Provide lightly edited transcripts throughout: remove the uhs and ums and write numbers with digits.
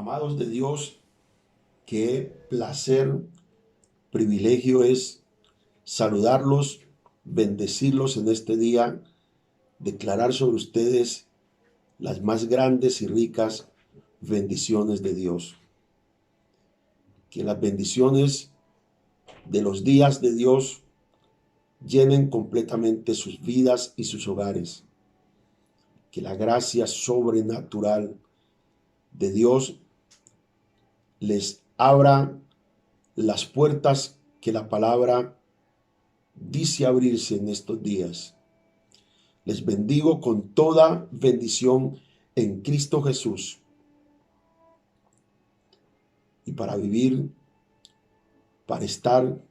Amados de Dios, qué placer, privilegio es saludarlos, bendecirlos en este día, declarar sobre ustedes las más grandes y ricas bendiciones de Dios. Que las bendiciones de los días de Dios llenen completamente sus vidas y sus hogares. Que la gracia sobrenatural de Dios les abra las puertas que la palabra dice abrirse en estos días. Les bendigo con toda bendición en Cristo Jesús. Y para vivir, para estar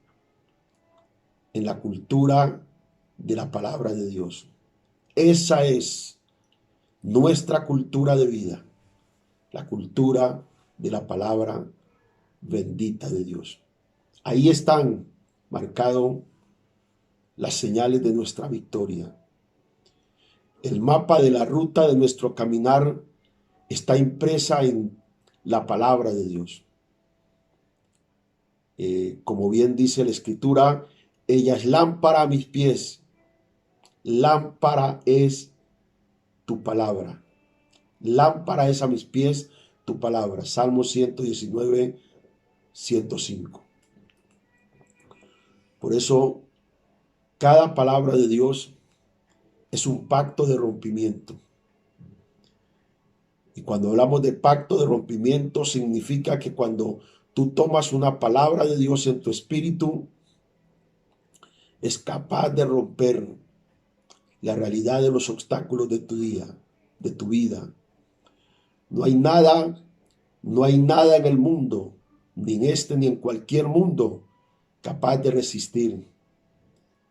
en la cultura de la palabra de Dios. Esa es nuestra cultura de vida, la cultura de la palabra bendita de Dios. Ahí están marcadas las señales de nuestra victoria. El mapa de la ruta de nuestro caminar está impresa en la palabra de Dios. Como bien dice la Escritura, ella es lámpara a mis pies. Lámpara es tu palabra. Lámpara es a mis pies tu palabra. Salmo 119, 105. Por eso, cada palabra de Dios es un pacto de rompimiento. Y cuando hablamos de pacto de rompimiento, significa que cuando tú tomas una palabra de Dios en tu espíritu, es capaz de romper la realidad de los obstáculos de tu día, de tu vida. No hay nada en el mundo, ni en este ni en cualquier mundo, capaz de resistir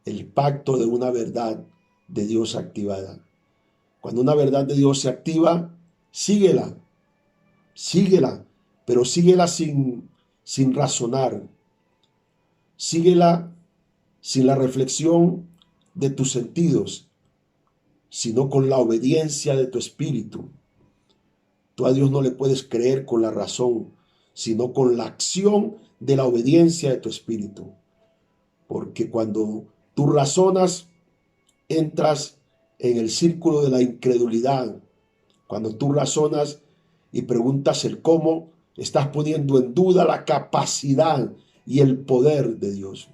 el pacto de una verdad de Dios activada. Cuando una verdad de Dios se activa, síguela, pero síguela sin razonar. Síguela sin la reflexión de tus sentidos, sino con la obediencia de tu espíritu. Tú a Dios no le puedes creer con la razón, sino con la acción de la obediencia de tu espíritu. Porque cuando tú razonas, entras en el círculo de la incredulidad. Cuando tú razonas y preguntas el cómo, estás poniendo en duda la capacidad y el poder de Dios.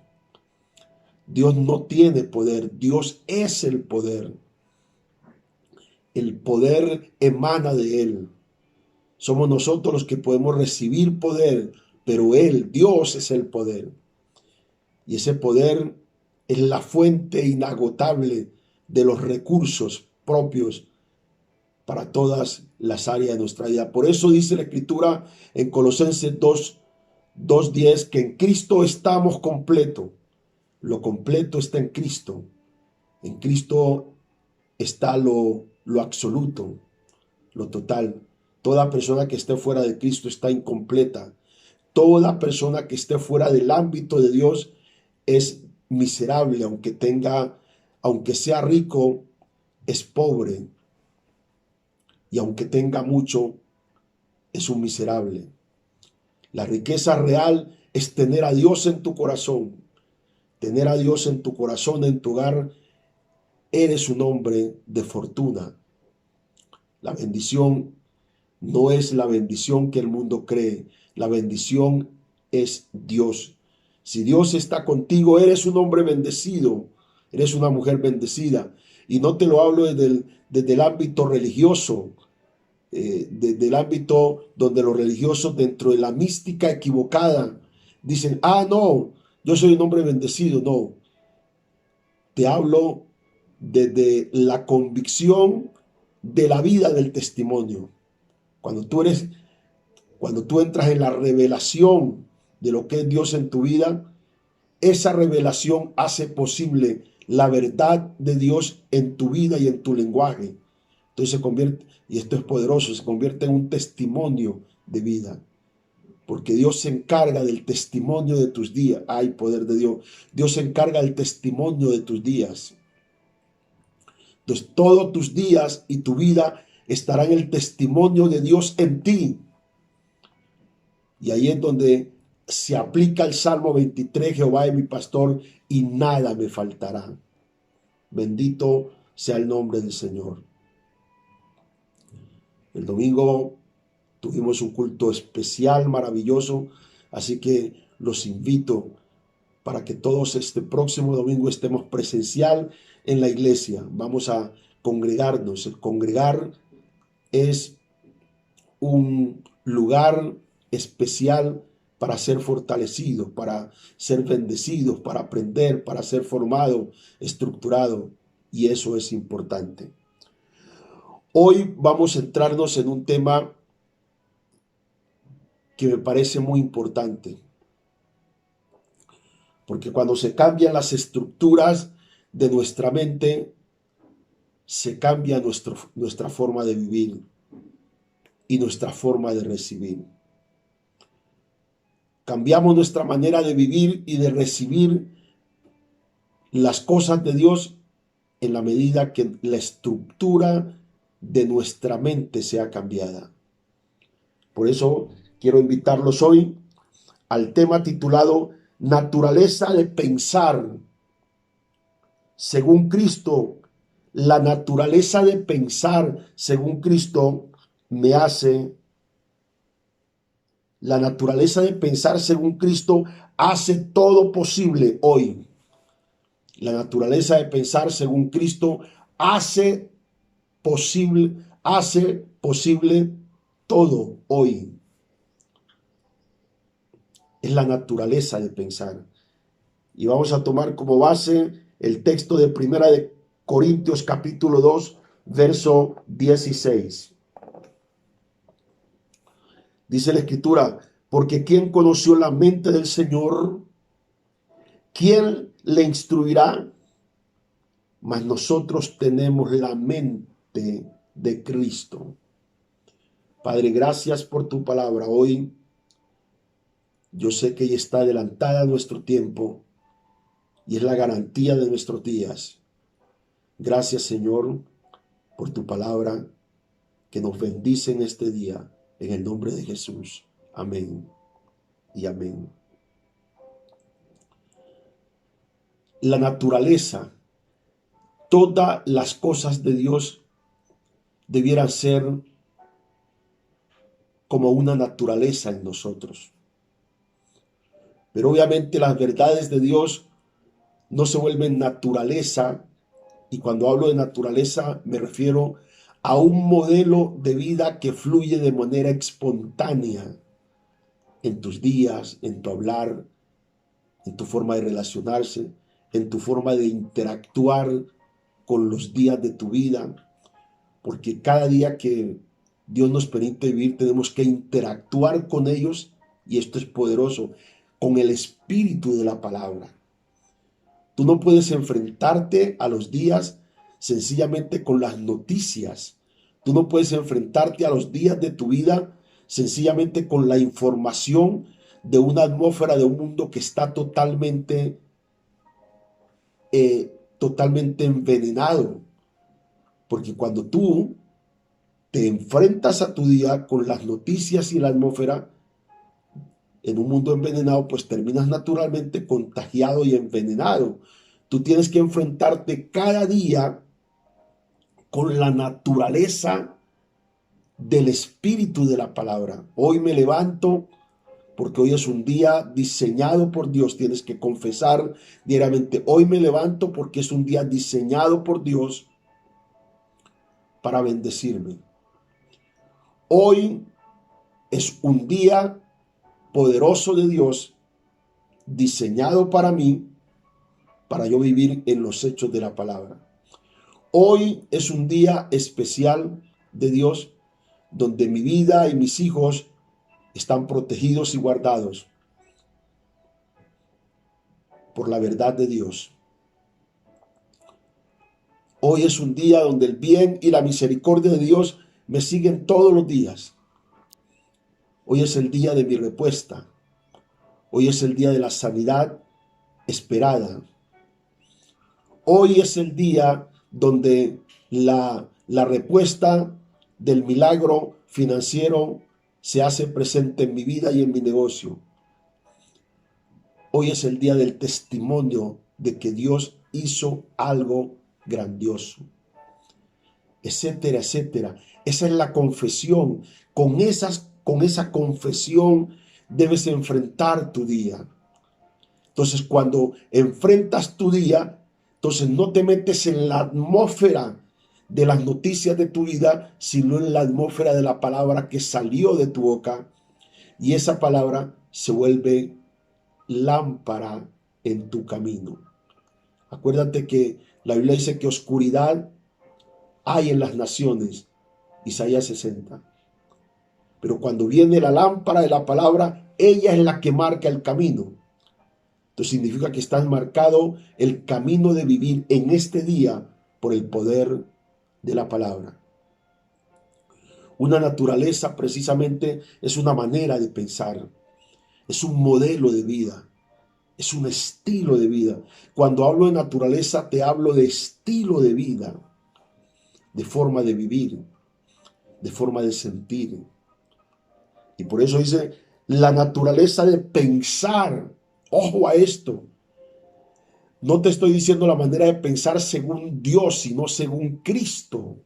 Dios no tiene poder, Dios es el poder. El poder emana de Él. Somos nosotros los que podemos recibir poder, pero Él, Dios, es el poder. Y ese poder es la fuente inagotable de los recursos propios para todas las áreas de nuestra vida. Por eso dice la Escritura en Colosenses 2:10 que en Cristo estamos completos. Lo completo está en Cristo. En Cristo está lo absoluto, lo total. Toda persona que esté fuera de Cristo está incompleta. Toda persona que esté fuera del ámbito de Dios es miserable, aunque sea rico, es pobre. Y aunque tenga mucho, es un miserable. La riqueza real es tener a Dios en tu corazón. Tener a Dios en tu corazón, en tu hogar, eres un hombre de fortuna. La bendición no es la bendición que el mundo cree. La bendición es Dios. Si Dios está contigo, eres un hombre bendecido. Eres una mujer bendecida. Y no te lo hablo desde el ámbito religioso, desde el ámbito donde los religiosos, dentro de la mística equivocada, dicen, no, yo soy un hombre bendecido. No, te hablo desde la convicción de la vida del testimonio. Cuando tú entras en la revelación de lo que es Dios en tu vida, esa revelación hace posible la verdad de Dios en tu vida y en tu lenguaje. Entonces se convierte, y esto es poderoso, se convierte en un testimonio de vida. Porque Dios se encarga del testimonio de tus días. Hay poder de Dios. Dios se encarga del testimonio de tus días. Entonces todos tus días y tu vida estará en el testimonio de Dios en ti. Y ahí es donde se aplica el Salmo 23, Jehová es mi pastor y nada me faltará. Bendito sea el nombre del Señor. El domingo tuvimos un culto especial, maravilloso, así que los invito para que todos este próximo domingo estemos presencial en la iglesia. Vamos a congregarnos. El congregar es un lugar especial para ser fortalecidos, para ser bendecidos, para aprender, para ser formado, estructurado, y eso es importante. Hoy vamos a centrarnos en un tema que me parece muy importante, porque cuando se cambian las estructuras de nuestra mente, se cambia nuestra forma de vivir y nuestra forma de recibir. Cambiamos nuestra manera de vivir y de recibir las cosas de Dios en la medida que la estructura de nuestra mente sea cambiada. Por eso quiero invitarlos hoy al tema titulado Naturaleza de pensar según Cristo. La naturaleza de pensar según Cristo me hace, la naturaleza de pensar según Cristo hace todo posible hoy. La naturaleza de pensar según Cristo hace posible todo hoy. Es la naturaleza de pensar. Y vamos a tomar como base el texto de Primera de Corintios capítulo 2, verso 16. Dice la Escritura, porque ¿quién conoció la mente del Señor? ¿Quién le instruirá? Mas nosotros tenemos la mente de Cristo. Padre, gracias por tu palabra hoy. Yo sé que ella está adelantada a nuestro tiempo y es la garantía de nuestros días. Gracias, Señor, por tu palabra que nos bendice en este día, en el nombre de Jesús. Amén y amén. La naturaleza, todas las cosas de Dios debieran ser como una naturaleza en nosotros. Pero obviamente las verdades de Dios no se vuelven naturaleza, y cuando hablo de naturaleza me refiero a un modelo de vida que fluye de manera espontánea en tus días, en tu hablar, en tu forma de relacionarse, en tu forma de interactuar con los días de tu vida, porque cada día que Dios nos permite vivir tenemos que interactuar con ellos, y esto es poderoso, con el espíritu de la palabra. Tú no puedes enfrentarte a los días sencillamente con las noticias. Tú no puedes enfrentarte a los días de tu vida sencillamente con la información de una atmósfera de un mundo que está totalmente envenenado. Porque cuando tú te enfrentas a tu día con las noticias y la atmósfera en un mundo envenenado, pues terminas naturalmente contagiado y envenenado. Tú tienes que enfrentarte cada día con la naturaleza del espíritu de la palabra. Hoy me levanto porque hoy es un día diseñado por Dios. Tienes que confesar diariamente, hoy me levanto porque es un día diseñado por Dios para bendecirme. Hoy es un día poderoso de Dios, diseñado para mí, para yo vivir en los hechos de la palabra. Hoy es un día especial de Dios, donde mi vida y mis hijos están protegidos y guardados por la verdad de Dios. Hoy es un día donde el bien y la misericordia de Dios me siguen todos los días. Hoy es el día de mi respuesta. Hoy es el día de la sanidad esperada. Hoy es el día donde la respuesta del milagro financiero se hace presente en mi vida y en mi negocio. Hoy es el día del testimonio de que Dios hizo algo grandioso, etcétera, etcétera. Esa es la confesión. Con esa confesión debes enfrentar tu día. Entonces, cuando enfrentas tu día, entonces no te metes en la atmósfera de las noticias de tu vida, sino en la atmósfera de la palabra que salió de tu boca. Y esa palabra se vuelve lámpara en tu camino. Acuérdate que la Biblia dice que oscuridad hay en las naciones, Isaías 60. Pero cuando viene la lámpara de la palabra, ella es la que marca el camino. Esto significa que estás marcado el camino de vivir en este día por el poder de la palabra. Una naturaleza precisamente es una manera de pensar, es un modelo de vida, es un estilo de vida. Cuando hablo de naturaleza, te hablo de estilo de vida, de forma de vivir, de forma de sentir. Y por eso dice la naturaleza de pensar. Ojo a esto. No te estoy diciendo la manera de pensar según Dios, sino según Cristo.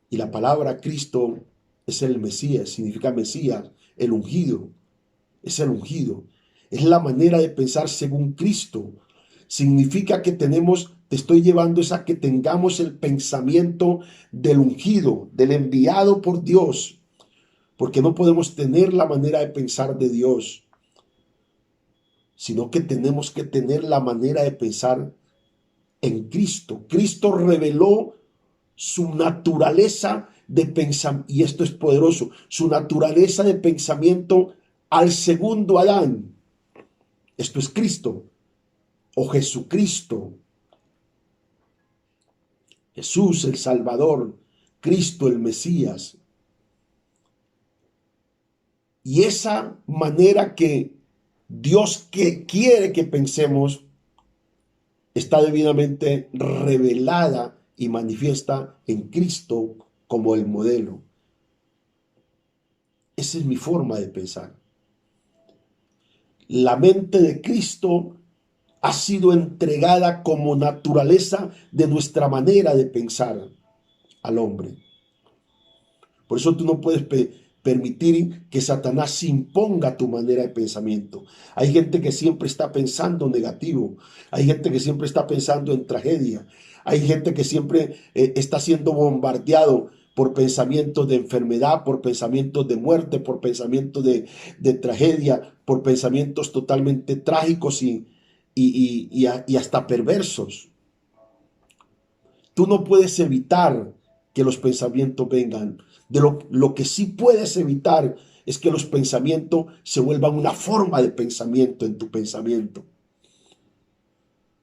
Y la palabra Cristo es el Mesías, significa Mesías, el ungido. Es el ungido. Es la manera de pensar según Cristo. Significa que te estoy llevando a que tengamos el pensamiento del ungido, del enviado por Dios. Porque no podemos tener la manera de pensar de Dios, sino que tenemos que tener la manera de pensar en Cristo. Cristo reveló su naturaleza de pensamiento, y esto es poderoso, su naturaleza de pensamiento al segundo Adán. Esto es Cristo o Jesucristo. Jesús el Salvador, Cristo el Mesías. Y esa manera que Dios que quiere que pensemos está debidamente revelada y manifiesta en Cristo como el modelo. Esa es mi forma de pensar. La mente de Cristo ha sido entregada como naturaleza de nuestra manera de pensar al hombre. Por eso tú no puedes permitir que Satanás imponga tu manera de pensamiento. Hay gente que siempre está pensando negativo. Hay gente que siempre está pensando en tragedia. Hay gente que siempre está siendo bombardeado por pensamientos de enfermedad, por pensamientos de muerte, por pensamientos de tragedia, por pensamientos totalmente trágicos y hasta perversos. Tú no puedes evitar que los pensamientos vengan. Lo que sí puedes evitar es que los pensamientos se vuelvan una forma de pensamiento en tu pensamiento.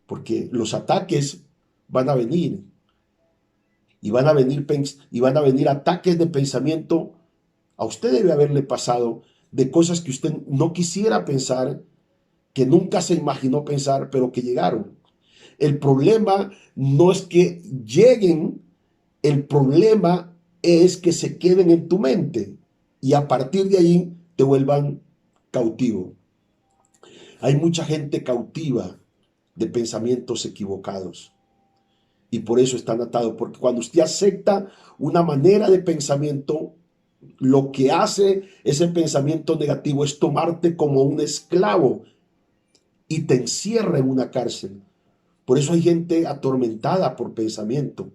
Porque los ataques van a venir. Y van a venir ataques de pensamiento. A usted debe haberle pasado de cosas que usted no quisiera pensar, que nunca se imaginó pensar, pero que llegaron. El problema no es que lleguen, el problema es que se queden en tu mente y a partir de ahí te vuelvan cautivo. Hay mucha gente cautiva de pensamientos equivocados y por eso están atados, porque cuando usted acepta una manera de pensamiento, lo que hace ese pensamiento negativo es tomarte como un esclavo y te encierra en una cárcel. Por eso hay gente atormentada por pensamientos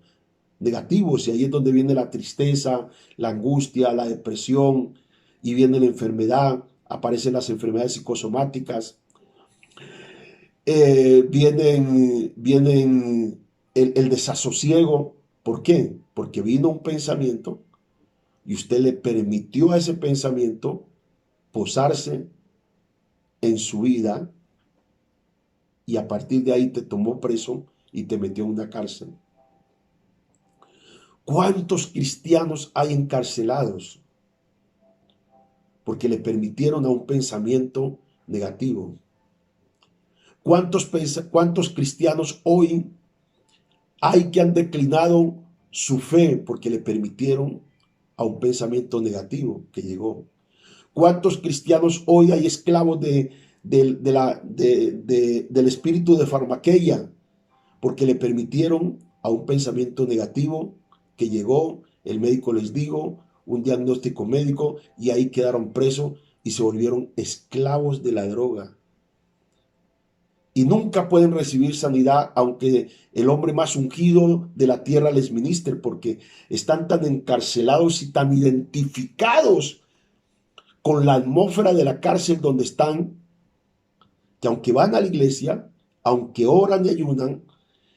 negativos y ahí es donde viene la tristeza, la angustia, la depresión y viene la enfermedad, aparecen las enfermedades psicosomáticas, vienen el desasosiego. ¿Por qué? Porque vino un pensamiento y usted le permitió a ese pensamiento posarse en su vida y a partir de ahí te tomó preso y te metió en una cárcel. ¿Cuántos cristianos hay encarcelados porque le permitieron a un pensamiento negativo? ¿Cuántos cristianos hoy hay que han declinado su fe porque le permitieron a un pensamiento negativo que llegó. ¿Cuántos cristianos hoy hay esclavos del espíritu de farmaqueia? Porque le permitieron a un pensamiento negativo que llegó, el médico les dijo, un diagnóstico médico, y ahí quedaron presos y se volvieron esclavos de la droga. Y nunca pueden recibir sanidad aunque el hombre más ungido de la tierra les ministre, porque están tan encarcelados y tan identificados con la atmósfera de la cárcel donde están, que aunque van a la iglesia, aunque oran y ayunan,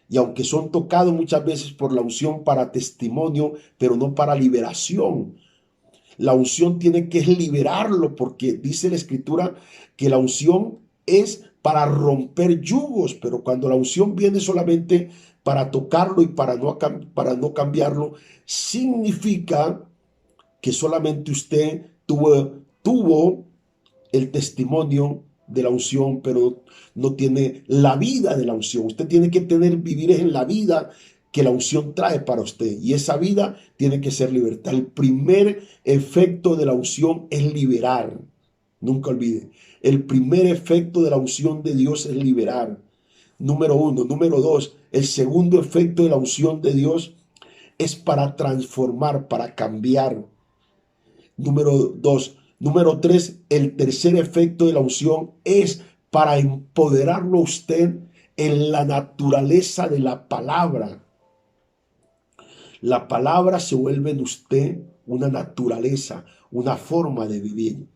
y aunque son tocados muchas veces por la unción para testimonio, pero no para liberación. La unción tiene que liberarlo, porque dice la escritura que la unción es para romper yugos, pero cuando la unción viene solamente para tocarlo y para no cambiarlo, significa que solamente usted tuvo el testimonio de la unción, pero no tiene la vida de la unción. Usted tiene que vivir en la vida que la unción trae para usted, y esa vida tiene que ser libertad. El primer efecto de la unción es liberar. Nunca olvide, el primer efecto de la unción de Dios es liberar. Número uno. Número dos, el segundo efecto de la unción de Dios es para transformar, para cambiar. Número dos. Número tres, el tercer efecto de la unción es para empoderarlo a usted en la naturaleza de la palabra. La palabra se vuelve en usted una naturaleza, una forma de vivir.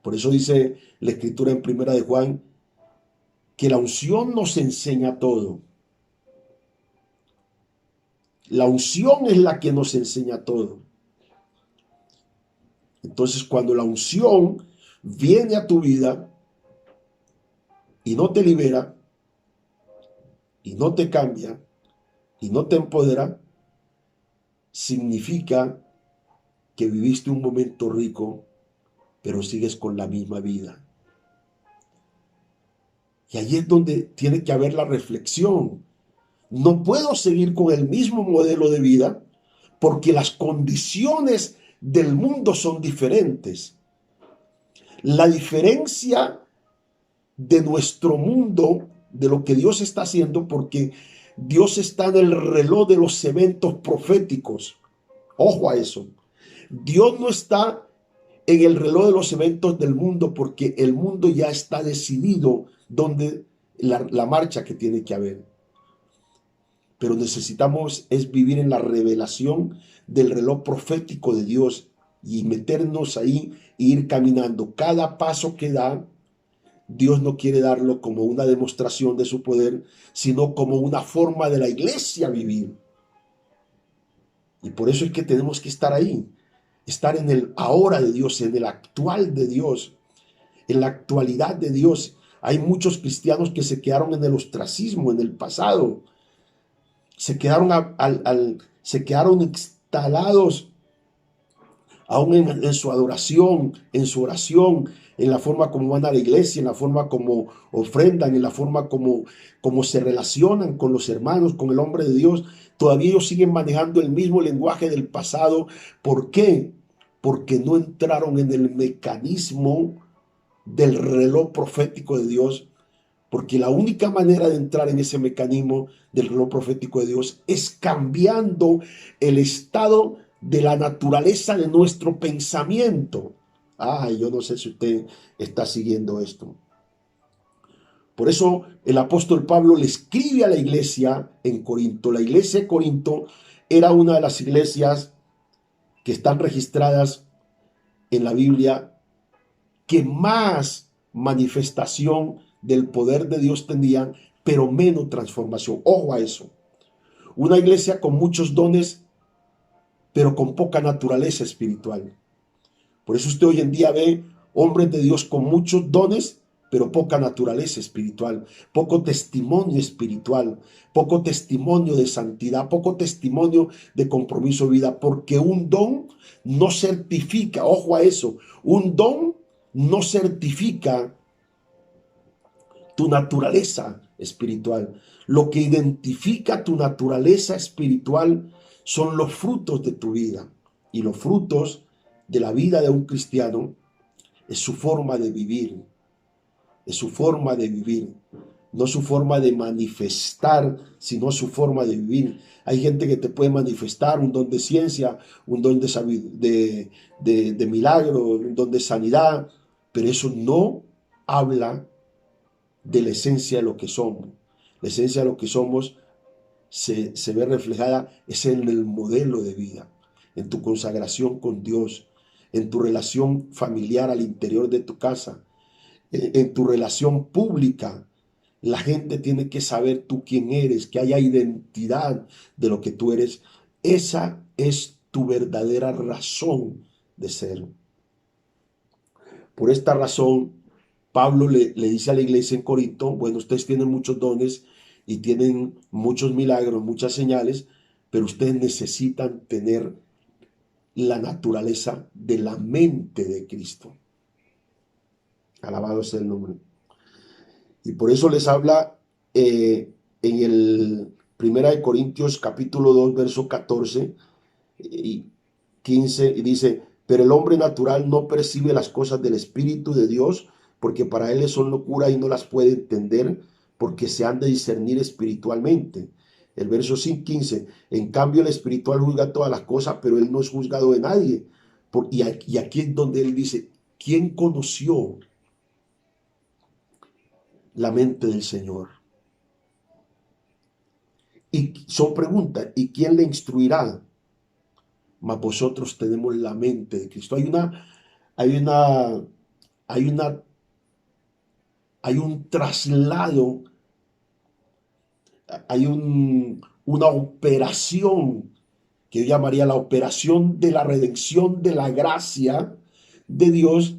Por eso dice la escritura en Primera de Juan que la unción nos enseña todo. La unción es la que nos enseña todo. Entonces, cuando la unción viene a tu vida y no te libera, y no te cambia, y no te empodera, significa que viviste un momento rico, pero sigues con la misma vida. Y ahí es donde tiene que haber la reflexión. No puedo seguir con el mismo modelo de vida porque las condiciones del mundo son diferentes. La diferencia de nuestro mundo, de lo que Dios está haciendo, porque Dios está en el reloj de los eventos proféticos. Ojo a eso. Dios no está en el reloj de los eventos del mundo, porque el mundo ya está decidido donde la marcha que tiene que haber. Pero necesitamos es vivir en la revelación del reloj profético de Dios y meternos ahí e ir caminando. Cada paso que da, Dios no quiere darlo como una demostración de su poder, sino como una forma de la iglesia vivir. Y por eso es que tenemos que estar ahí, estar en el ahora de Dios, en el actual de Dios, en la actualidad de Dios. Hay muchos cristianos que se quedaron en el ostracismo, en el pasado. Se quedaron, se quedaron instalados aún en su adoración, en su oración, en la forma como van a la iglesia, en la forma como ofrendan, en la forma como se relacionan con los hermanos, con el hombre de Dios. Todavía ellos siguen manejando el mismo lenguaje del pasado. ¿Por qué? Porque no entraron en el mecanismo del reloj profético de Dios. Porque la única manera de entrar en ese mecanismo del reloj profético de Dios es cambiando el estado de la naturaleza de nuestro pensamiento. Ay, yo no sé si usted está siguiendo esto. Por eso el apóstol Pablo le escribe a la iglesia en Corinto. La iglesia de Corinto era una de las iglesias que están registradas en la Biblia que más manifestación del poder de Dios tenían, pero menos transformación. Ojo a eso. Una iglesia con muchos dones, pero con poca naturaleza espiritual. Por eso usted hoy en día ve hombres de Dios con muchos dones, pero poca naturaleza espiritual, poco testimonio espiritual, poco testimonio de santidad, poco testimonio de compromiso de vida, porque un don no certifica, ojo a eso, un don no certifica tu naturaleza espiritual. Lo que identifica tu naturaleza espiritual son los frutos de tu vida. Y los frutos de la vida de un cristiano es su forma de vivir, es su forma de vivir, no su forma de manifestar, sino su forma de vivir. Hay gente que te puede manifestar un don de ciencia, un don de milagro, un don de sanidad, pero eso no habla de la esencia de lo que somos. La esencia de lo que somos se ve reflejada es en el modelo de vida, en tu consagración con Dios, en tu relación familiar al interior de tu casa, en tu relación pública. La gente tiene que saber tú quién eres, que haya identidad de lo que tú eres. Esa es tu verdadera razón de ser. Por esta razón, Pablo le dice a la iglesia en Corinto, bueno, ustedes tienen muchos dones y tienen muchos milagros, muchas señales, pero ustedes necesitan tener la naturaleza de la mente de Cristo. Alabado sea el nombre. Y por eso les habla en el 1 Corintios capítulo 2, verso 14 y 15, y dice, pero el hombre natural no percibe las cosas del Espíritu de Dios, porque para él son locura y no las puede entender, porque se han de discernir espiritualmente. El verso 15, en cambio el espiritual juzga todas las cosas, pero él no es juzgado de nadie. Y aquí es donde él dice, ¿quién conoció la mente del Señor? Y son preguntas, ¿y quién le instruirá? Mas vosotros tenemos la mente de Cristo. Hay una, hay una, hay un traslado, una operación que yo llamaría la operación de la redención de la gracia de Dios,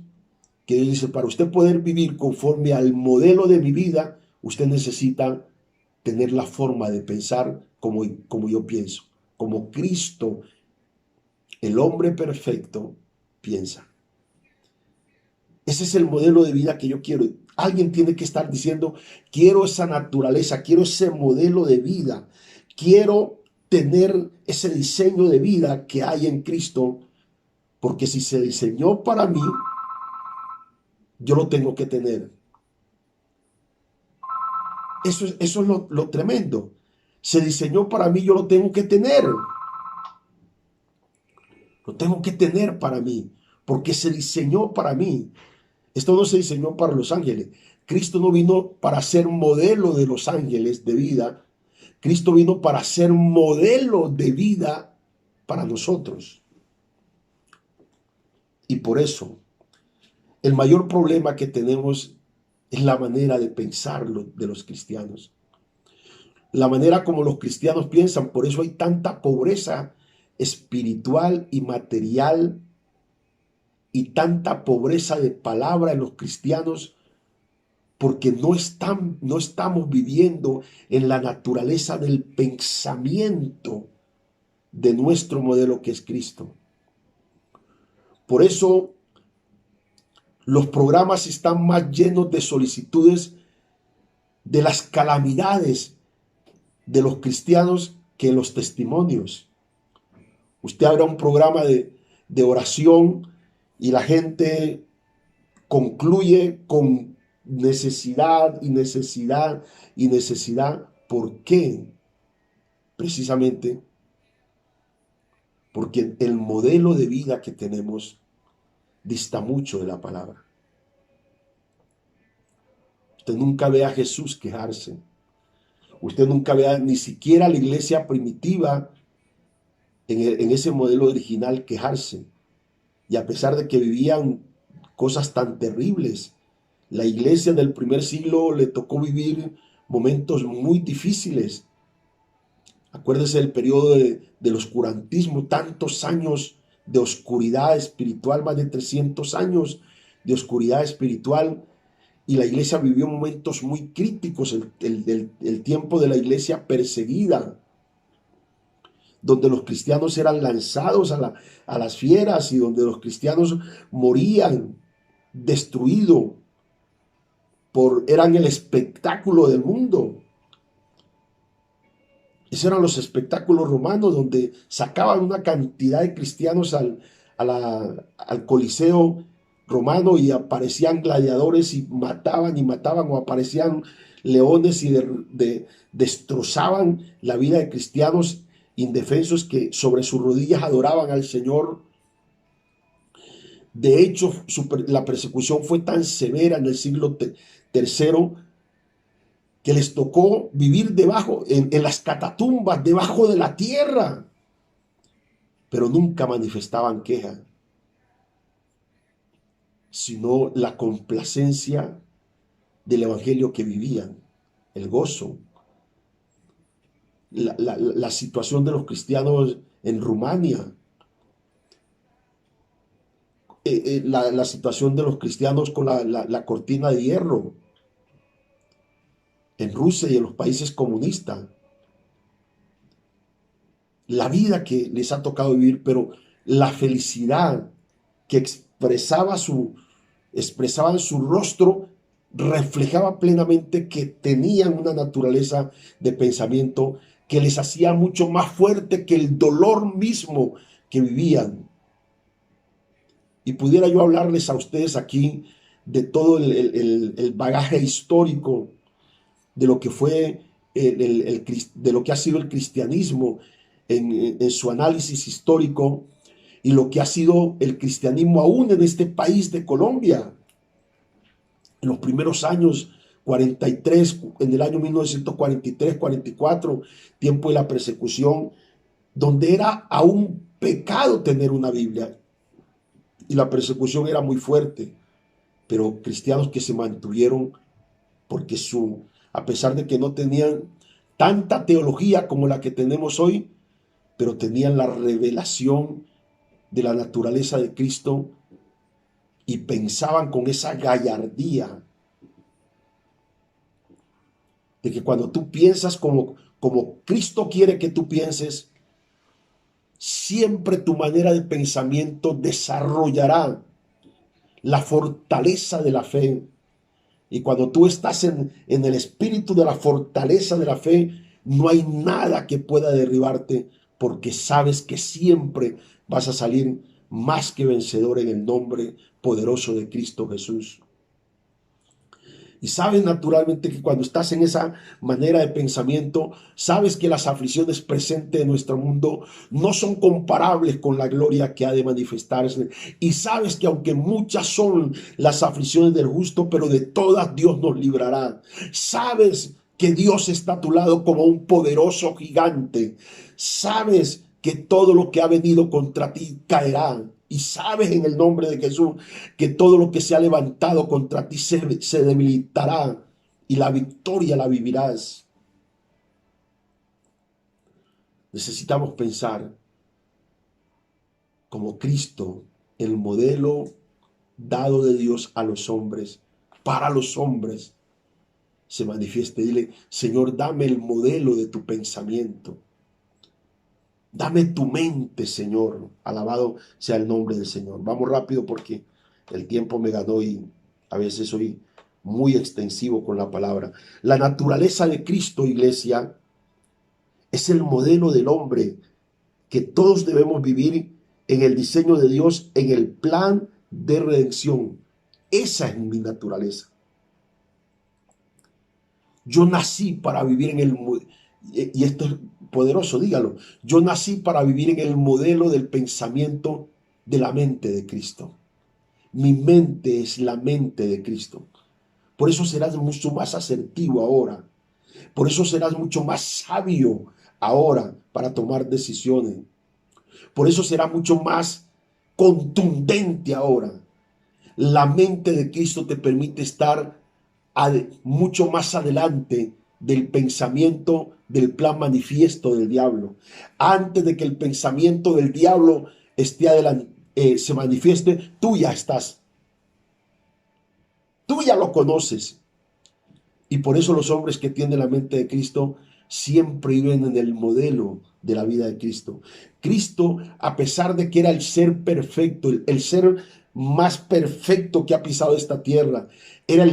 que Dios dice, para usted poder vivir conforme al modelo de mi vida, usted necesita tener la forma de pensar como yo pienso, como Cristo, el hombre perfecto, piensa. Ese es el modelo de vida que yo quiero. Alguien tiene que estar diciendo, quiero esa naturaleza, quiero ese modelo de vida, quiero tener ese diseño de vida que hay en Cristo, porque si se diseñó para mí, yo lo tengo que tener. Eso es lo tremendo. Se diseñó para mí, yo lo tengo que tener. Lo tengo que tener para mí, porque se diseñó para mí. Esto no se diseñó para los ángeles. Cristo no vino para ser modelo de los ángeles de vida. Cristo vino para ser modelo de vida para nosotros. Y por eso, el mayor problema que tenemos es la manera de pensar de los cristianos. La manera como los cristianos piensan. Por eso hay tanta pobreza espiritual y material y tanta pobreza de palabra en los cristianos, porque no estamos viviendo en la naturaleza del pensamiento de nuestro modelo que es Cristo. Por eso los programas están más llenos de solicitudes de las calamidades de los cristianos que los testimonios. Usted habrá un programa de oración y la gente concluye con necesidad y necesidad y necesidad. ¿Por qué? Precisamente porque el modelo de vida que tenemos dista mucho de la palabra. Usted nunca ve a Jesús quejarse. Usted nunca ve ni siquiera a la iglesia primitiva en ese modelo original quejarse. Y a pesar de que vivían cosas tan terribles, la iglesia del primer siglo le tocó vivir momentos muy difíciles. Acuérdese del periodo del oscurantismo, tantos años de oscuridad espiritual, más de 300 años de oscuridad espiritual. Y la iglesia vivió momentos muy críticos, el tiempo de la iglesia perseguida, donde los cristianos eran lanzados a las fieras y donde los cristianos morían destruidos, eran el espectáculo del mundo. Esos eran los espectáculos romanos donde sacaban una cantidad de cristianos al Coliseo romano y aparecían gladiadores y mataban, o aparecían leones y destrozaban la vida de cristianos indefensos que sobre sus rodillas adoraban al Señor. De hecho, la persecución fue tan severa en el siglo tercero que les tocó vivir debajo, en las catatumbas, debajo de la tierra, pero nunca manifestaban queja, sino la complacencia del evangelio que vivían, el gozo. La situación de los cristianos en Rumania, la situación de los cristianos con la cortina de hierro en Rusia y en los países comunistas, la vida que les ha tocado vivir, pero la felicidad que expresaba en su rostro reflejaba plenamente que tenían una naturaleza de pensamiento que les hacía mucho más fuerte que el dolor mismo que vivían. Y pudiera yo hablarles a ustedes aquí de todo el bagaje histórico de lo que fue de lo que ha sido el cristianismo en su análisis histórico, y lo que ha sido el cristianismo aún en este país de Colombia. En los primeros años 43, en el año 1943, 44, tiempo de la persecución, donde era aún pecado tener una Biblia y la persecución era muy fuerte, pero cristianos que se mantuvieron porque a pesar de que no tenían tanta teología como la que tenemos hoy, pero tenían la revelación de la naturaleza de Cristo y pensaban con esa gallardía de que cuando tú piensas como Cristo quiere que tú pienses, siempre tu manera de pensamiento desarrollará la fortaleza de la fe. Y cuando tú estás en el espíritu de la fortaleza de la fe, no hay nada que pueda derribarte, porque sabes que siempre vas a salir más que vencedor en el nombre poderoso de Cristo Jesús. Y sabes naturalmente que cuando estás en esa manera de pensamiento, sabes que las aflicciones presentes en nuestro mundo no son comparables con la gloria que ha de manifestarse. Y sabes que aunque muchas son las aflicciones del justo, pero de todas Dios nos librará. Sabes que Dios está a tu lado como un poderoso gigante. Sabes que todo lo que ha venido contra ti caerá. Y sabes en el nombre de Jesús que todo lo que se ha levantado contra ti se debilitará y la victoria la vivirás. Necesitamos pensar como Cristo, el modelo dado de Dios a los hombres, para los hombres, se manifieste. Dile: Señor, dame el modelo de tu pensamiento. Dame tu mente, Señor. Alabado sea el nombre del Señor. Vamos rápido porque el tiempo me ganó y a veces soy muy extensivo con la palabra. La naturaleza de Cristo, iglesia, es el modelo del hombre que todos debemos vivir en el diseño de Dios, en el plan de redención. Esa es mi naturaleza. Yo nací para vivir en el... Y esto es poderoso, dígalo. Yo nací para vivir en el modelo del pensamiento de la mente de Cristo. Mi mente es la mente de Cristo. Por eso serás mucho más asertivo ahora. Por eso serás mucho más sabio ahora para tomar decisiones. Por eso será mucho más contundente ahora. La mente de Cristo te permite estar mucho más adelante del pensamiento, del plan manifiesto del diablo. Antes de que el pensamiento del diablo se manifieste, tú ya estás. Tú ya lo conoces. Y por eso los hombres que tienen la mente de Cristo siempre viven en el modelo de la vida de Cristo. Cristo, a pesar de que era el ser perfecto, el ser más perfecto que ha pisado esta tierra, era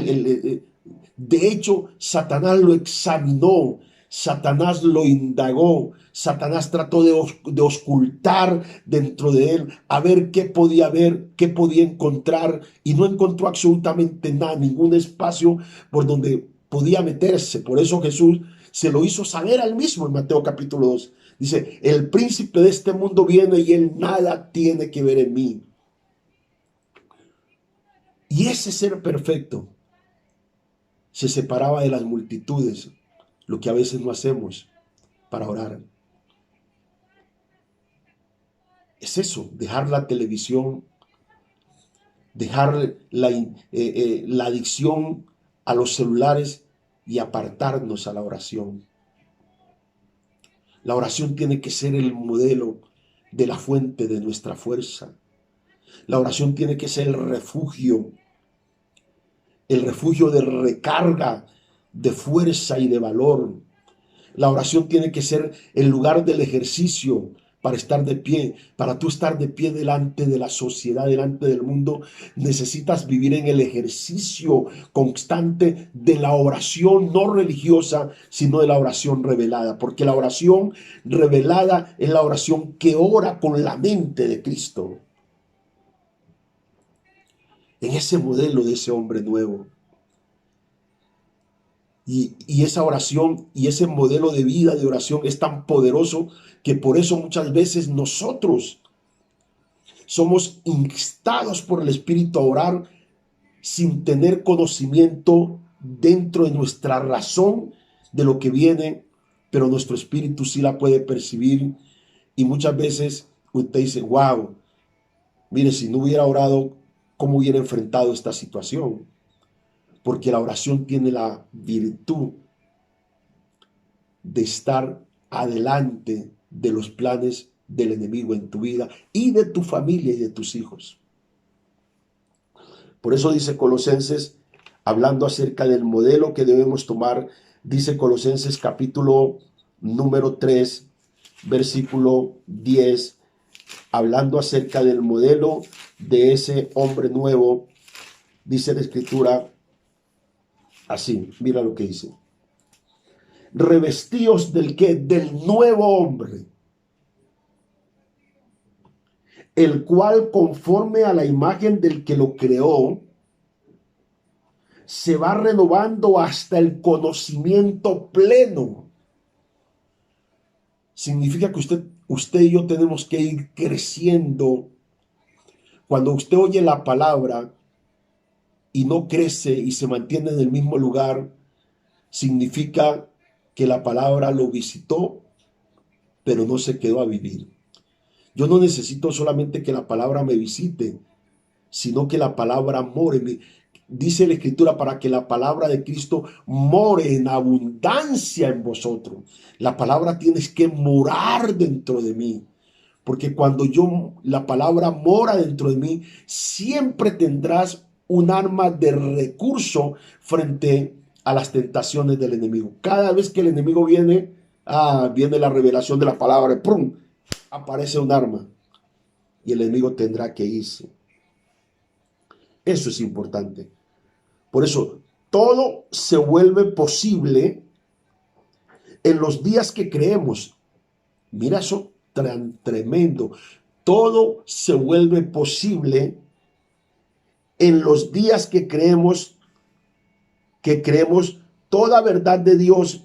de hecho, Satanás lo examinó. Satanás lo indagó, Satanás trató de ocultar dentro de él, a ver, qué podía encontrar, y no encontró absolutamente nada, ningún espacio por donde podía meterse. Por eso Jesús se lo hizo saber al mismo en Mateo capítulo 2. Dice, el príncipe de este mundo viene y él nada tiene que ver en mí. Y ese ser perfecto se separaba de las multitudes, lo que a veces no hacemos para orar. Es eso, dejar la televisión, dejar la adicción a los celulares y apartarnos a la oración. La oración tiene que ser el modelo de la fuente de nuestra fuerza. La oración tiene que ser el refugio de recarga, de fuerza y de valor. La oración tiene que ser el lugar del ejercicio para estar de pie. Para tú estar de pie delante de la sociedad, delante del mundo, necesitas vivir en el ejercicio constante de la oración no religiosa, sino de la oración revelada. Porque la oración revelada es la oración que ora con la mente de Cristo. En ese modelo de ese hombre nuevo. Y esa oración y ese modelo de vida de oración es tan poderoso que por eso muchas veces nosotros somos instados por el Espíritu a orar sin tener conocimiento dentro de nuestra razón de lo que viene, pero nuestro espíritu sí la puede percibir. Y muchas veces usted dice, wow, mire, si no hubiera orado, ¿cómo hubiera enfrentado esta situación? Porque la oración tiene la virtud de estar adelante de los planes del enemigo en tu vida y de tu familia y de tus hijos. Por eso dice Colosenses, hablando acerca del modelo que debemos tomar, dice Colosenses capítulo número 3, versículo 10, hablando acerca del modelo de ese hombre nuevo, dice la escritura así, mira lo que dice. Revestíos del qué? Del nuevo hombre, el cual conforme a la imagen del que lo creó, se va renovando hasta el conocimiento pleno. Significa que usted y yo tenemos que ir creciendo. Cuando usted oye la palabra y no crece y se mantiene en el mismo lugar, significa que la palabra lo visitó, pero no se quedó a vivir. Yo no necesito solamente que la palabra me visite, sino que la palabra more. Dice la Escritura, para que la palabra de Cristo more en abundancia en vosotros. La palabra tienes que morar dentro de mí. Porque cuando la palabra mora dentro de mí, siempre tendrás un arma de recurso frente a las tentaciones del enemigo. Cada vez que el enemigo viene, viene la revelación de la palabra, ¡prum!, aparece un arma y el enemigo tendrá que irse. Eso es importante. Por eso, todo se vuelve posible en los días que creemos. Mira eso tan tremendo. Todo se vuelve posible en los días que creemos toda verdad de Dios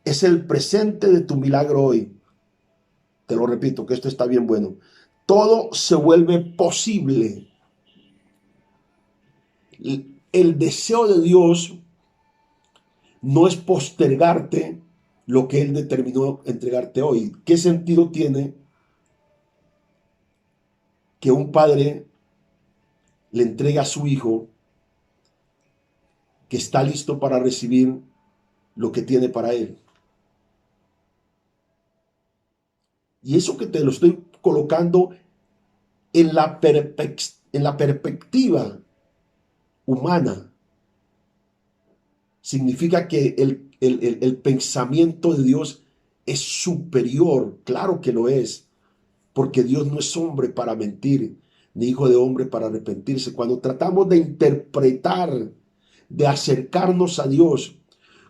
es el presente de tu milagro hoy. Te lo repito, que esto está bien bueno. Todo se vuelve posible. El deseo de Dios no es postergarte lo que Él determinó entregarte hoy. ¿Qué sentido tiene que un padre le entregue a su hijo que está listo para recibir lo que tiene para él? Y eso que te lo estoy colocando en la perspectiva humana, significa que el pensamiento de Dios es superior. Claro que lo es, porque Dios no es hombre para mentir, ni hijo de hombre para arrepentirse. Cuando tratamos de interpretar, de acercarnos a Dios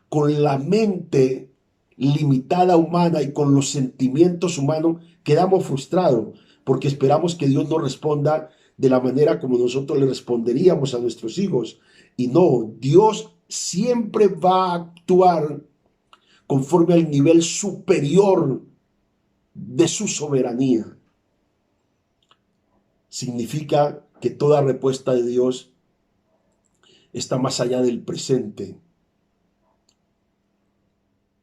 con la mente limitada humana y con los sentimientos humanos, quedamos frustrados porque esperamos que Dios nos responda de la manera como nosotros le responderíamos a nuestros hijos. Y no, Dios siempre va a actuar conforme al nivel superior de su soberanía. Significa que toda respuesta de Dios está más allá del presente,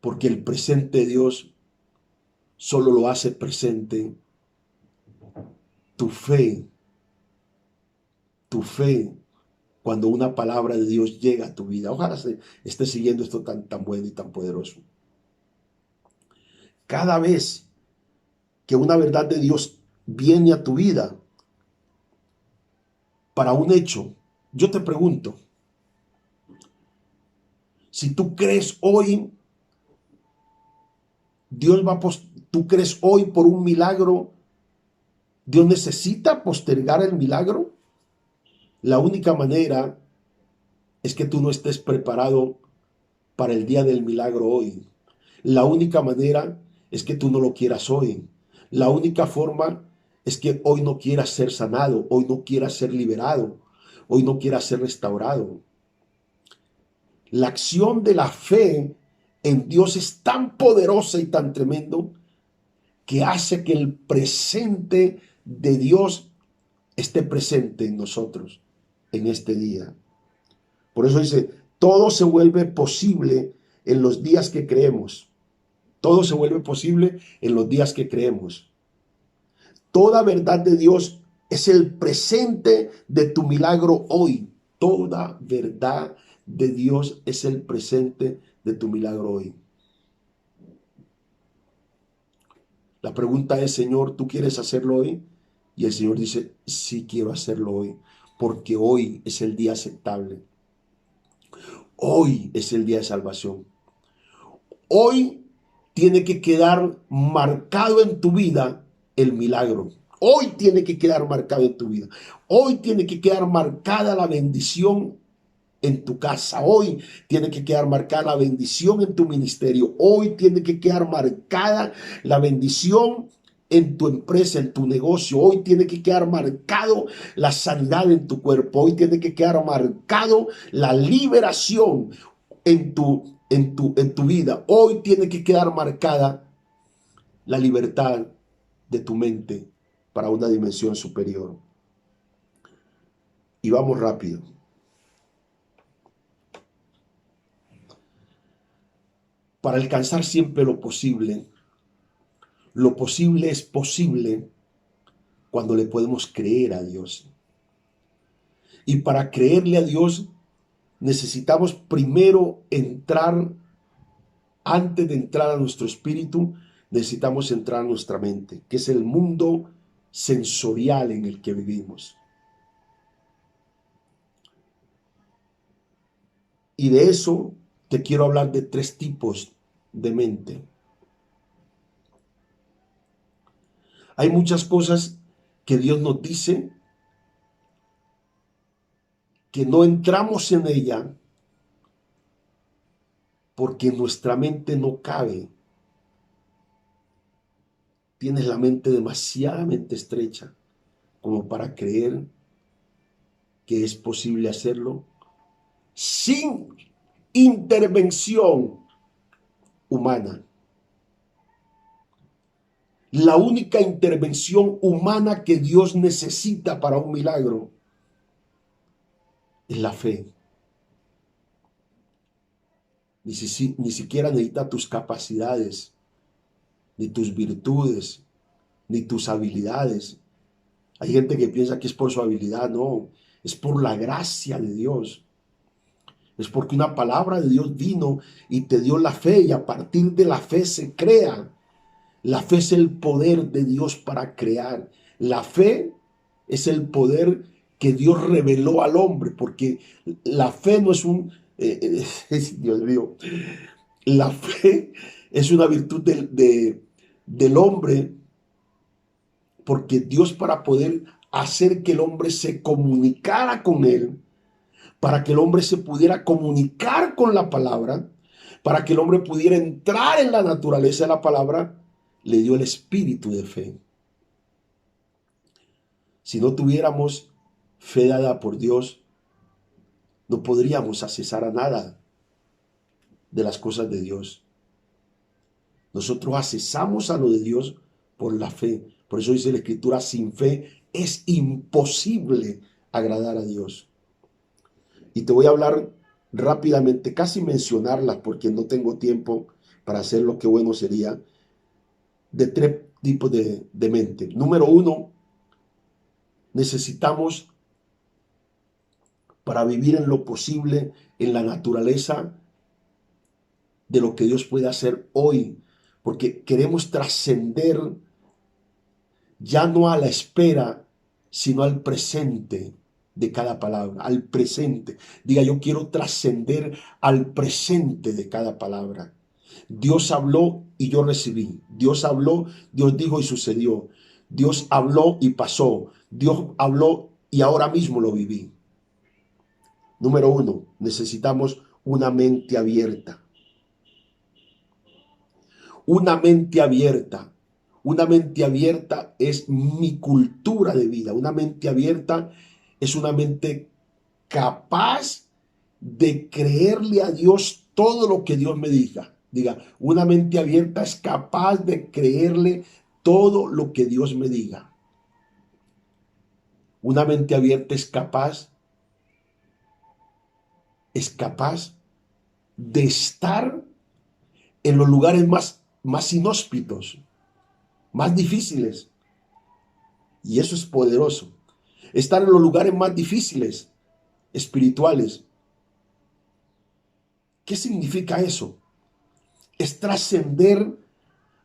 porque el presente de Dios solo lo hace presente tu fe, cuando una palabra de Dios llega a tu vida. Ojalá esté siguiendo esto tan bueno y tan poderoso. Cada vez que una verdad de Dios viene a tu vida para un hecho, yo te pregunto, si tú crees hoy, tú crees hoy por un milagro, Dios necesita postergar el milagro. La única manera es que tú no estés preparado para el día del milagro hoy. La única manera es que tú no lo quieras hoy. La única forma es que hoy no quieras ser sanado, hoy no quieras ser liberado, hoy no quieras ser restaurado. La acción de la fe en Dios es tan poderosa y tan tremendo que hace que el presente de Dios esté presente en nosotros en este día. Por eso dice, todo se vuelve posible en los días que creemos. Todo se vuelve posible en los días que creemos. Toda verdad de Dios es el presente de tu milagro hoy. Toda verdad de Dios es el presente de tu milagro hoy. La pregunta es, Señor, ¿tú quieres hacerlo hoy? Y el Señor dice, sí quiero hacerlo hoy, porque hoy es el día aceptable. Hoy es el día de salvación. Hoy tiene que quedar marcado en tu vida el milagro. Hoy tiene que quedar marcado en tu vida. Hoy tiene que quedar marcada la bendición en tu casa. Hoy tiene que quedar marcada la bendición en tu ministerio. Hoy tiene que quedar marcada la bendición en tu empresa, en tu negocio. Hoy tiene que quedar marcado la sanidad en tu cuerpo. Hoy tiene que quedar marcado la liberación en tu vida. Hoy tiene que quedar marcada la libertad de tu mente para una dimensión superior. Y vamos rápido. Para alcanzar siempre lo posible es posible cuando le podemos creer a Dios. Y para creerle a Dios necesitamos primero antes de entrar a nuestro espíritu, necesitamos entrar a nuestra mente, que es el mundo sensorial en el que vivimos. Y de eso te quiero hablar de 3 tipos de mente. Hay muchas cosas que Dios nos dice que no entramos en ella porque nuestra mente no cabe. Tienes la mente demasiadamente estrecha como para creer que es posible hacerlo sin intervención humana. La única intervención humana que Dios necesita para un milagro es la fe. Ni siquiera necesita tus capacidades, ni tus virtudes, ni tus habilidades. Hay gente que piensa que es por su habilidad. No, es por la gracia de Dios. Es porque una palabra de Dios vino y te dio la fe, y a partir de la fe se crea. La fe es el poder de Dios para crear. La fe es el poder que Dios reveló al hombre, porque la fe no es Dios mío, la fe es una virtud del hombre, porque Dios, para poder hacer que el hombre se comunicara con él, para que el hombre se pudiera comunicar con la palabra, para que el hombre pudiera entrar en la naturaleza de la palabra, le dio el espíritu de fe. Si no tuviéramos fe dada por Dios, no podríamos accesar a nada de las cosas de Dios. Nosotros accesamos a lo de Dios por la fe. Por eso dice la Escritura, sin fe es imposible agradar a Dios. Y te voy a hablar rápidamente, casi mencionarlas porque no tengo tiempo para hacer lo que bueno sería, de tres tipos de mente. Número uno, necesitamos, para vivir en lo posible, en la naturaleza de lo que Dios puede hacer hoy, porque queremos trascender ya no a la espera, sino al presente de cada palabra, al presente. Diga, yo quiero trascender al presente de cada palabra. Dios habló y yo recibí. Dios habló, Dios dijo y sucedió. Dios habló y pasó. Dios habló y ahora mismo lo viví. Número uno, necesitamos una mente abierta. Una mente abierta. Una mente abierta es mi cultura de vida. Una mente abierta es una mente capaz de creerle a Dios todo lo que Dios me diga. Diga, una mente abierta es capaz de creerle todo lo que Dios me diga. Una mente abierta es capaz de estar en los lugares más inhóspitos, más difíciles. Y eso es poderoso. Estar en los lugares más difíciles, espirituales. ¿Qué significa eso? Es trascender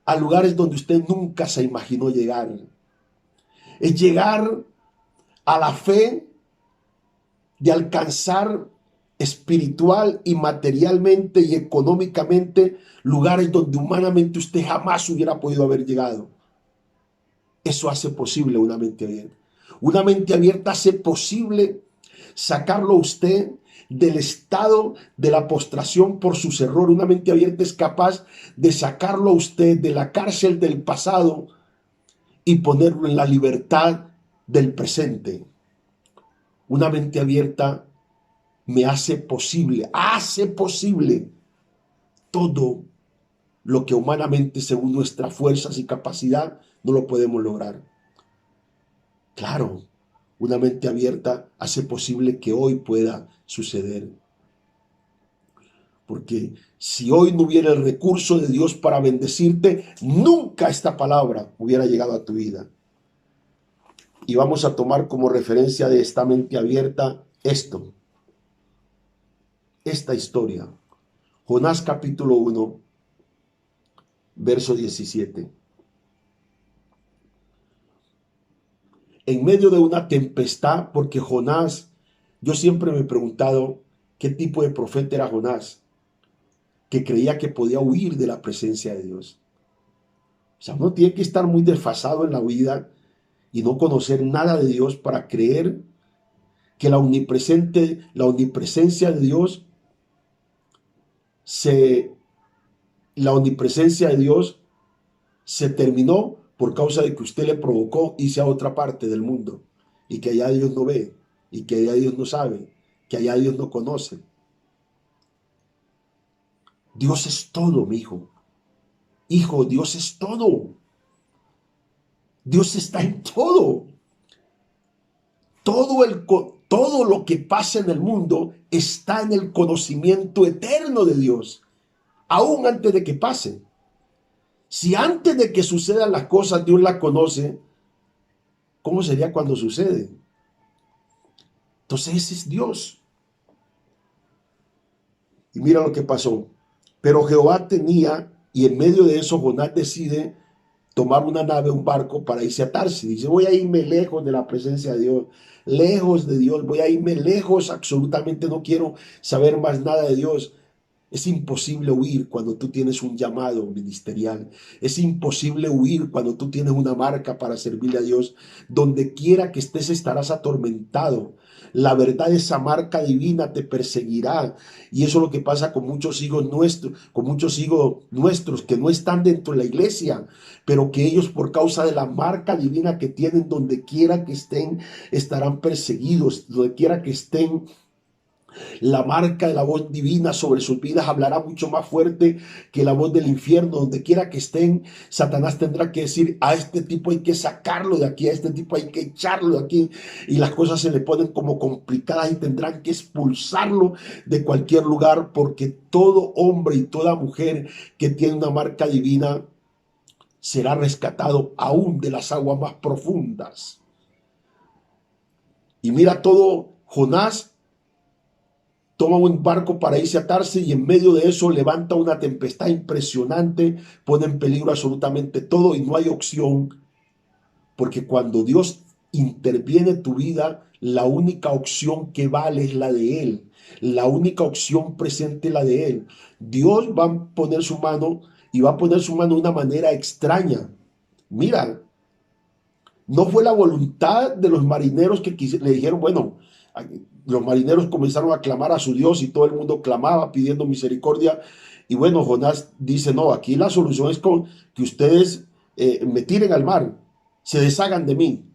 a lugares donde usted nunca se imaginó llegar. Es llegar a la fe de alcanzar espiritual y materialmente y económicamente lugares donde humanamente usted jamás hubiera podido haber llegado. Eso hace posible una mente abierta. Una mente abierta hace posible sacarlo a usted del estado de la postración por sus errores. Una mente abierta es capaz de sacarlo a usted de la cárcel del pasado y ponerlo en la libertad del presente. Una mente abierta me hace posible todo lo que humanamente, según nuestras fuerzas y capacidad, no lo podemos lograr. Claro, una mente abierta hace posible que hoy pueda suceder. Porque si hoy no hubiera el recurso de Dios para bendecirte, nunca esta palabra hubiera llegado a tu vida. Y vamos a tomar como referencia de esta mente abierta esta historia. Jonás capítulo 1, verso 17. En medio de una tempestad, porque Jonás, yo siempre me he preguntado qué tipo de profeta era Jonás, que creía que podía huir de la presencia de Dios. O sea, uno tiene que estar muy desfasado en la vida y no conocer nada de Dios para creer que la omnipresencia de Dios se terminó por causa de que usted le provocó irse a otra parte del mundo y que allá Dios no ve y que allá Dios no sabe, que allá Dios no conoce. Dios es todo, mi hijo. Hijo, Dios es todo. Dios está en todo. Todo lo que pasa en el mundo está en el conocimiento eterno de Dios, aún antes de que pase. Si antes de que sucedan las cosas Dios las conoce, ¿cómo sería cuando sucede? Entonces ese es Dios. Y mira lo que pasó. Pero Jehová tenía, y en medio de eso Jonás decide tomar una nave, un barco para irse a Tarsis. Dice, voy a irme lejos de la presencia de Dios, lejos de Dios, voy a irme lejos, absolutamente no quiero saber más nada de Dios. Es imposible huir cuando tú tienes un llamado ministerial. Es imposible huir cuando tú tienes una marca para servirle a Dios. Donde quiera que estés estarás atormentado. La verdad, esa marca divina te perseguirá. Y eso es lo que pasa con muchos hijos nuestros, que no están dentro de la iglesia, pero que ellos por causa de la marca divina que tienen, donde quiera que estén, estarán perseguidos. Donde quiera que estén, la marca de la voz divina sobre sus vidas hablará mucho más fuerte que la voz del infierno. Donde quiera que estén, Satanás tendrá que decir: a este tipo hay que sacarlo de aquí, a este tipo hay que echarlo de aquí. Y las cosas se le ponen como complicadas y tendrán que expulsarlo de cualquier lugar, porque todo hombre y toda mujer que tiene una marca divina será rescatado aún de las aguas más profundas. Y mira, todo Jonás toma un barco para irse a Tarsis, y en medio de eso levanta una tempestad impresionante, pone en peligro absolutamente todo y no hay opción, porque cuando Dios interviene en tu vida, la única opción que vale es la de Él. La única opción presente es la de Él. Dios va a poner su mano, y va a poner su mano de una manera extraña. Mira, no fue la voluntad de los marineros que le dijeron, bueno, los marineros comenzaron a clamar a su Dios y todo el mundo clamaba pidiendo misericordia. Y bueno, Jonás dice: no, aquí la solución es con que ustedes me tiren al mar, se deshagan de mí.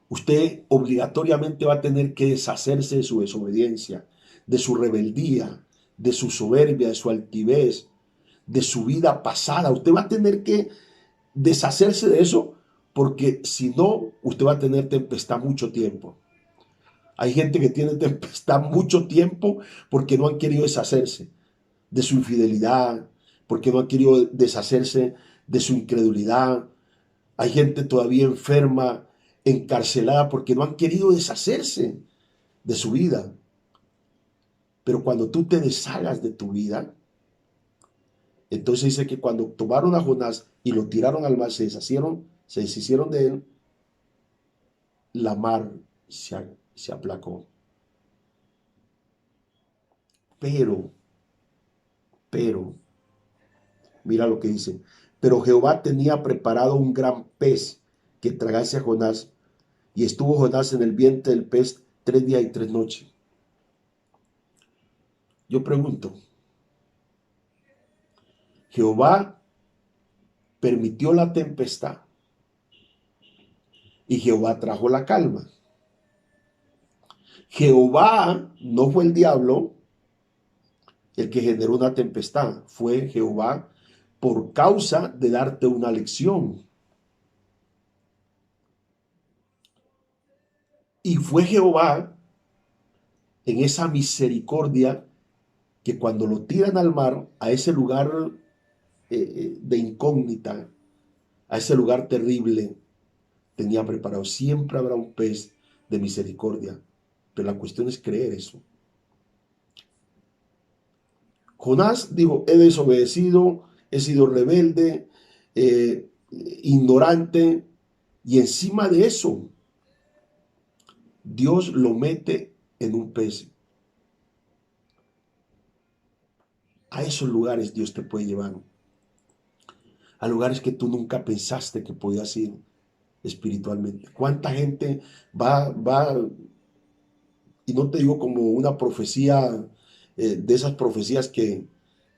Usted obligatoriamente va a tener que deshacerse de su desobediencia, de su rebeldía, de su soberbia, de su altivez, de su vida pasada. Usted va a tener que deshacerse de eso, porque si no, usted va a tener tempestad mucho tiempo. Hay gente que tiene tempestad mucho tiempo porque no han querido deshacerse de su infidelidad, porque no han querido deshacerse de su incredulidad. Hay gente todavía enferma, encarcelada, porque no han querido deshacerse de su vida. Pero cuando tú te deshagas de tu vida, entonces dice que cuando tomaron a Jonás y lo tiraron al mar, se deshicieron de él, la mar se aplacó. Pero, pero, mira lo que dice: pero Jehová tenía preparado un gran pez que tragase a Jonás, y estuvo Jonás en el vientre del pez 3 días y 3 noches. Yo pregunto, Jehová permitió la tempestad y Jehová trajo la calma. Jehová no fue el diablo el que generó una tempestad, fue Jehová por causa de darte una lección. Y fue Jehová en esa misericordia que cuando lo tiran al mar, a ese lugar de incógnita, a ese lugar terrible, tenía preparado. Siempre habrá un pez de misericordia, pero la cuestión es creer eso. Jonás dijo: he desobedecido, he sido rebelde, ignorante, y encima de eso, Dios lo mete en un pez. A esos lugares Dios te puede llevar, a lugares que tú nunca pensaste que podías ir espiritualmente. ¿Cuánta gente va, y no te digo como una profecía, de esas profecías que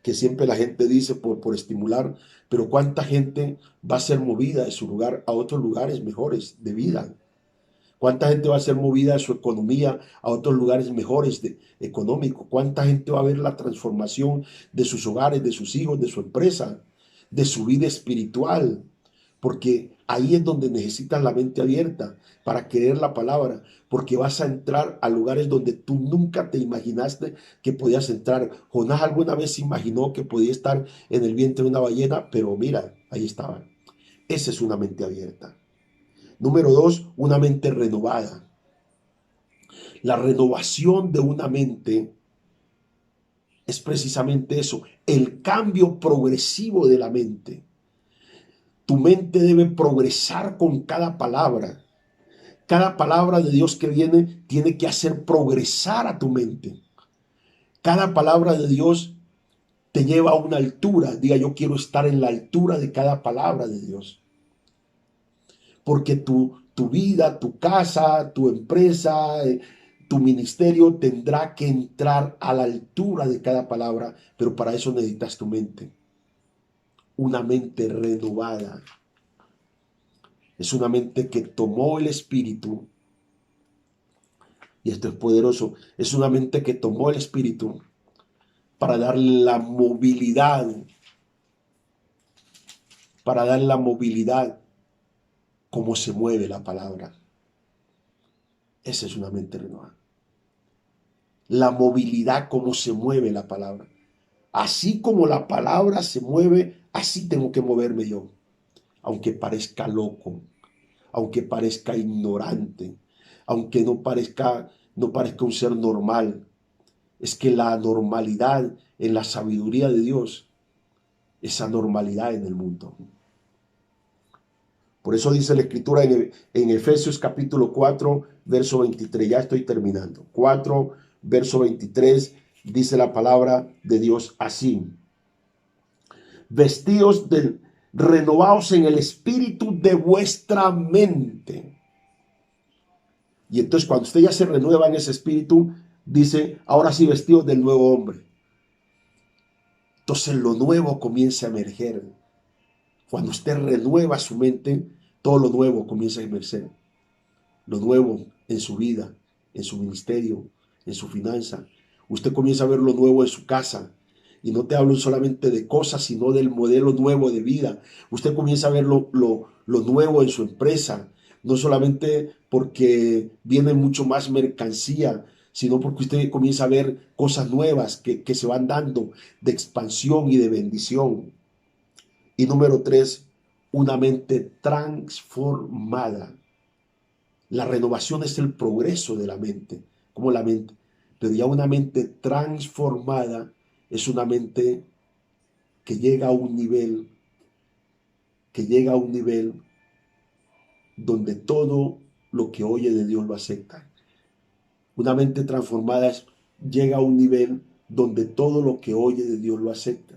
siempre la gente dice por estimular, pero cuánta gente va a ser movida de su lugar a otros lugares mejores de vida? ¿Cuánta gente va a ser movida de su economía a otros lugares mejores económicos? ¿Cuánta gente va a ver la transformación de sus hogares, de sus hijos, de su empresa, de su vida espiritual? Porque ahí es donde necesitas la mente abierta para creer la palabra, porque vas a entrar a lugares donde tú nunca te imaginaste que podías entrar. Jonás alguna vez se imaginó que podía estar en el vientre de una ballena, pero mira, ahí estaba. Esa es una mente abierta. Número 2, una mente renovada. La renovación de una mente es precisamente eso, el cambio progresivo de la mente. Tu mente debe progresar con cada palabra. Cada palabra de Dios que viene tiene que hacer progresar a tu mente. Cada palabra de Dios te lleva a una altura. Diga, yo quiero estar en la altura de cada palabra de Dios. Porque tu vida, tu casa, tu empresa, tu ministerio tendrá que entrar a la altura de cada palabra, pero para eso necesitas tu mente. Una mente renovada. Es una mente que tomó el Espíritu, y esto es poderoso, es una mente que tomó el Espíritu para darle la movilidad, como se mueve la palabra. Esa es una mente renovada. La movilidad, como se mueve la palabra. Así como la palabra se mueve, así tengo que moverme yo. Aunque parezca loco, aunque parezca ignorante, aunque no parezca un ser normal. Es que la normalidad en la sabiduría de Dios es anormalidad en el mundo. Por eso dice la Escritura en Efesios capítulo 4, verso 23. Ya estoy terminando. 4, verso 23, dice la palabra de Dios así. Vestidos renovados en el espíritu de vuestra mente. Y entonces cuando usted ya se renueva en ese espíritu, dice, ahora sí vestidos del nuevo hombre. Entonces lo nuevo comienza a emerger. Cuando usted renueva su mente, todo lo nuevo comienza a emerger. Lo nuevo en su vida, en su ministerio, en su finanza. Usted comienza a ver lo nuevo en su casa. Y no te hablo solamente de cosas, sino del modelo nuevo de vida. Usted comienza a ver lo nuevo en su empresa. No solamente porque viene mucho más mercancía, sino porque usted comienza a ver cosas nuevas que se van dando de expansión y de bendición. Y número 3, una mente transformada. La renovación es el progreso de la mente, como la mente. Pero ya una mente transformada es una mente que llega a un nivel, donde todo lo que oye de Dios lo acepta. Una mente transformada llega a un nivel donde todo lo que oye de Dios lo acepta.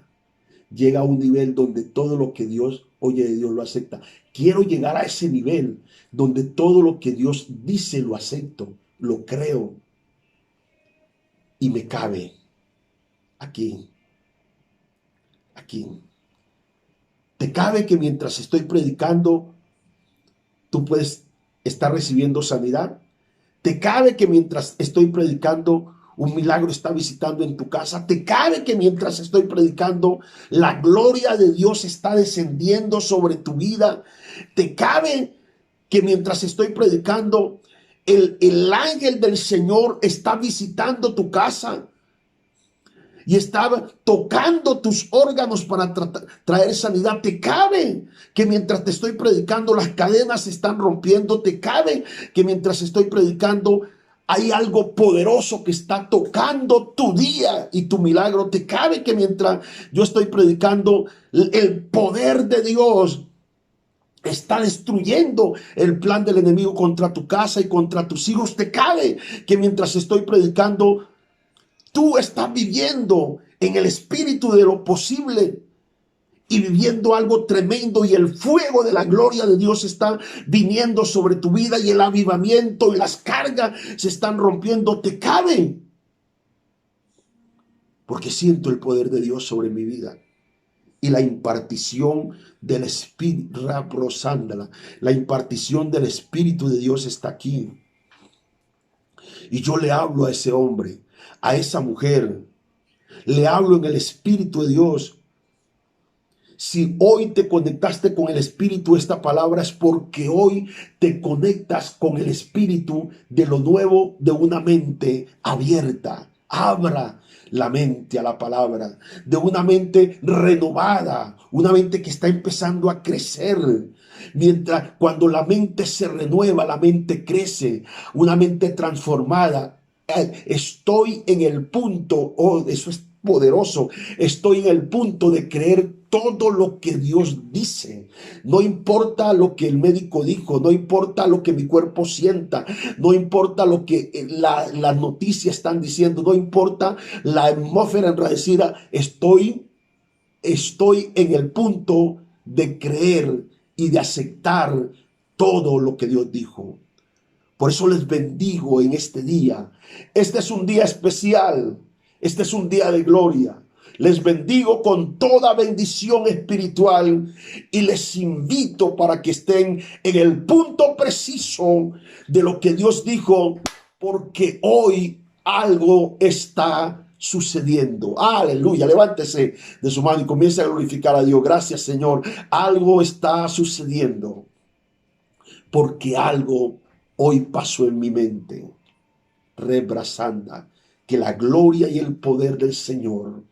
Llega a un nivel donde todo lo que Dios oye de Dios lo acepta. Quiero llegar a ese nivel donde todo lo que Dios dice lo acepto, lo creo y me cabe. Aquí. ¿Te cabe que mientras estoy predicando, tú puedes estar recibiendo sanidad? ¿Te cabe que mientras estoy predicando, un milagro está visitando en tu casa? ¿Te cabe que mientras estoy predicando, la gloria de Dios está descendiendo sobre tu vida? ¿Te cabe que mientras estoy predicando, el ángel del Señor está visitando tu casa y estaba tocando tus órganos para traer sanidad? ¿Te cabe que mientras te estoy predicando las cadenas se están rompiendo? ¿Te cabe que mientras estoy predicando hay algo poderoso que está tocando tu día y tu milagro? ¿Te cabe que mientras yo estoy predicando el poder de Dios está destruyendo el plan del enemigo contra tu casa y contra tus hijos? ¿Te cabe que mientras estoy predicando tú estás viviendo en el espíritu de lo posible y viviendo algo tremendo, y el fuego de la gloria de Dios está viniendo sobre tu vida y el avivamiento y las cargas se están rompiendo? ¿Te cabe? Porque siento el poder de Dios sobre mi vida y la impartición del Espíritu, la impartición del Espíritu de Dios está aquí. Y yo le hablo a ese hombre, a esa mujer, le hablo en el Espíritu de Dios. Si hoy te conectaste con el Espíritu, esta palabra es porque hoy te conectas con el Espíritu de lo nuevo, de una mente abierta. Abra la mente a la palabra, de una mente renovada, una mente que está empezando a crecer. Cuando la mente se renueva, la mente crece, una mente transformada. Estoy en el punto, eso es poderoso. Estoy en el punto de creer todo lo que Dios dice. No importa lo que el médico dijo, no importa lo que mi cuerpo sienta, no importa lo que las noticias están diciendo, no importa la atmósfera enrarecida. Estoy en el punto de creer y de aceptar todo lo que Dios dijo. Por eso les bendigo en este día. Este es un día especial. Este es un día de gloria. Les bendigo con toda bendición espiritual y les invito para que estén en el punto preciso de lo que Dios dijo, porque hoy algo está sucediendo. Aleluya. Levántese de su mano y comience a glorificar a Dios. Gracias, Señor. Algo está sucediendo, porque algo hoy pasó en mi mente. Rebrasanda, que la gloria y el poder del Señor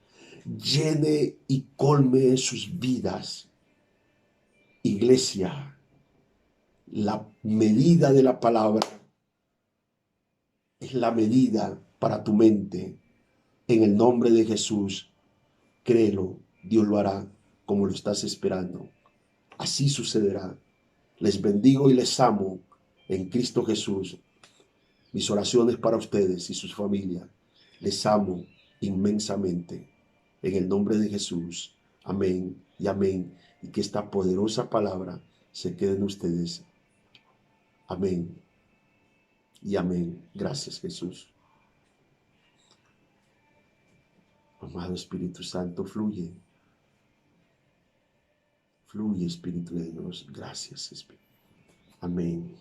llene y colme sus vidas. Iglesia, la medida de la palabra es la medida para tu mente. En el nombre de Jesús, créelo, Dios lo hará como lo estás esperando. Así sucederá. Les bendigo y les amo en Cristo Jesús. Mis oraciones para ustedes y sus familias. Les amo inmensamente. En el nombre de Jesús. Amén y amén. Y que esta poderosa palabra se quede en ustedes. Amén y amén. Gracias, Jesús. Amado Espíritu Santo, fluye. Fluye, Espíritu de Dios. Gracias, Espíritu. Amén.